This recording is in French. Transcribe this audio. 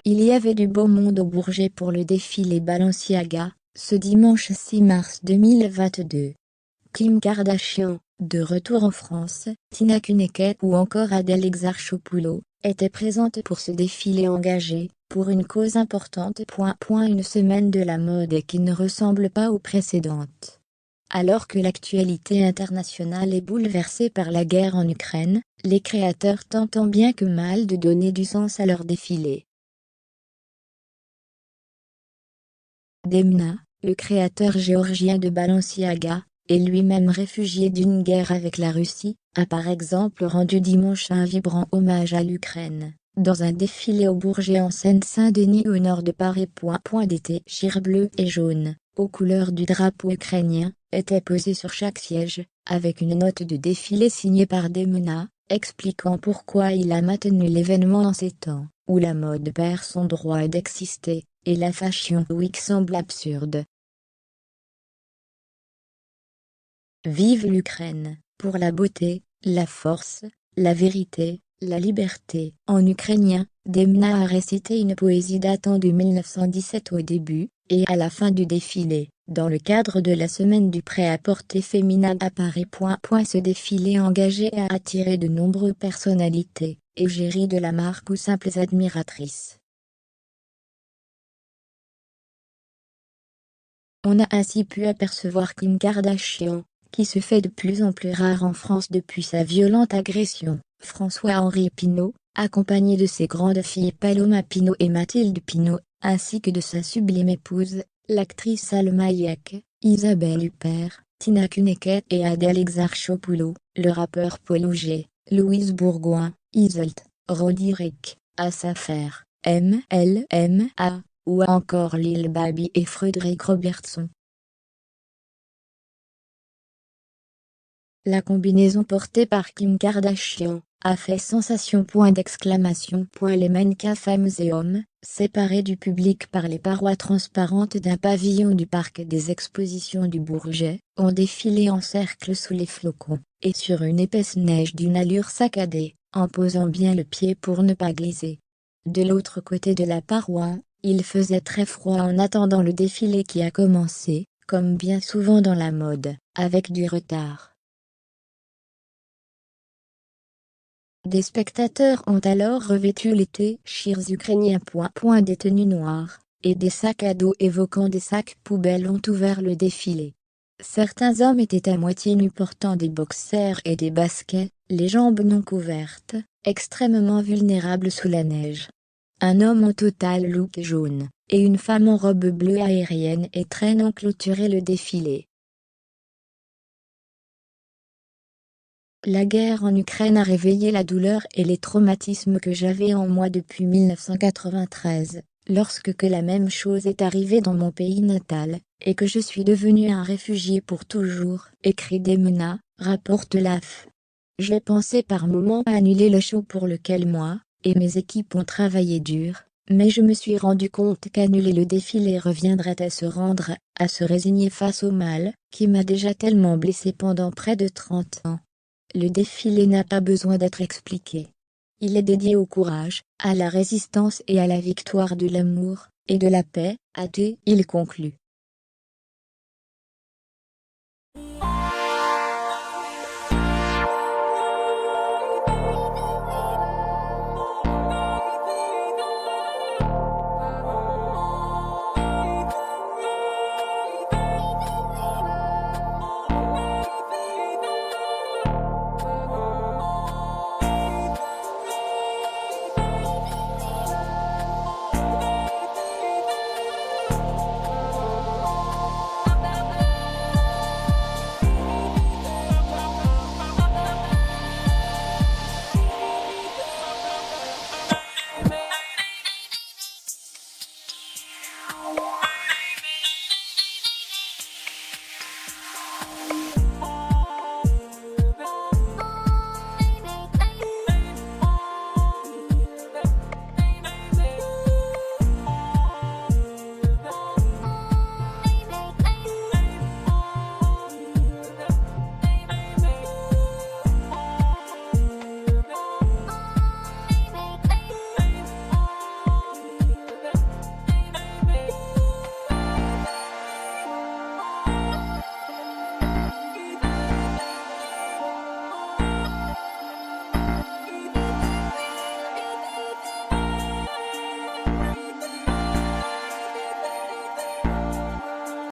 Il y avait du beau monde au Bourget pour le défilé Balenciaga, ce dimanche 6 mars 2022. Kim Kardashian, de retour en France, Tina Kuneke ou encore Adèle Exarchopoulos, étaient présentes pour ce défilé engagé, pour une cause importante. Une semaine de la mode qui ne ressemble pas aux précédentes. Alors que l'actualité internationale est bouleversée par la guerre en Ukraine, les créateurs tentent tant bien que mal de donner du sens à leur défilé. Demna, le créateur géorgien de Balenciaga, et lui-même réfugié d'une guerre avec la Russie, a par exemple rendu dimanche un vibrant hommage à l'Ukraine, dans un défilé au Bourget en Seine-Saint-Denis au nord de Paris. Des t-shirts bleus et jaunes, aux couleurs du drapeau ukrainien, étaient posés sur chaque siège, avec une note de défilé signée par Demna, expliquant pourquoi il a maintenu l'événement en ces temps, où la mode perd son droit d'exister, et la Fashion Week semble absurde. Vive l'Ukraine, pour la beauté, la force, la vérité, la liberté. En ukrainien, Demna a récité une poésie datant de 1917 au début, et à la fin du défilé, dans le cadre de la semaine du prêt-à-porter féminin à Paris. Ce défilé engagé a attiré de nombreuses personnalités, égéries de la marque ou simples admiratrices. On a ainsi pu apercevoir Kim Kardashian, qui se fait de plus en plus rare en France depuis sa violente agression, François-Henri Pinault, accompagné de ses grandes filles Paloma Pinault et Mathilde Pinault, ainsi que de sa sublime épouse, l'actrice Salma Hayek, Isabelle Huppert, Tina Kuneke et Adèle Exarchopoulos, le rappeur Paul Auger, Louise Bourgoin, Isolt, Roderick, Assafer, MLMA, ou encore Lil Baby et Frédéric Robertson. La combinaison portée par Kim Kardashian a fait sensation. Les mannequins femmes et hommes, séparés du public par les parois transparentes d'un pavillon du parc des expositions du Bourget, ont défilé en cercle sous les flocons, et sur une épaisse neige d'une allure saccadée, en posant bien le pied pour ne pas glisser. De l'autre côté de la paroi, il faisait très froid en attendant le défilé qui a commencé, comme bien souvent dans la mode, avec du retard. Des spectateurs ont alors revêtu les t-shirts ukrainiens. Des tenues noires, et des sacs à dos évoquant des sacs poubelles ont ouvert le défilé. Certains hommes étaient à moitié nus portant des boxers et des baskets, les jambes non couvertes, extrêmement vulnérables sous la neige. Un homme en total look jaune, et une femme en robe bleue aérienne et traîne ont clôturé le défilé. La guerre en Ukraine a réveillé la douleur et les traumatismes que j'avais en moi depuis 1993, lorsque la même chose est arrivée dans mon pays natal, et que je suis devenu un réfugié pour toujours, écrit Demna, rapporte l'AF. J'ai pensé par moments à annuler le show pour lequel moi et mes équipes ont travaillé dur, mais je me suis rendu compte qu'annuler le défilé reviendrait à se résigner face au mal, qui m'a déjà tellement blessé pendant près de 30 ans. Le défilé n'a pas besoin d'être expliqué. Il est dédié au courage, à la résistance et à la victoire de l'amour, et de la paix, il conclut.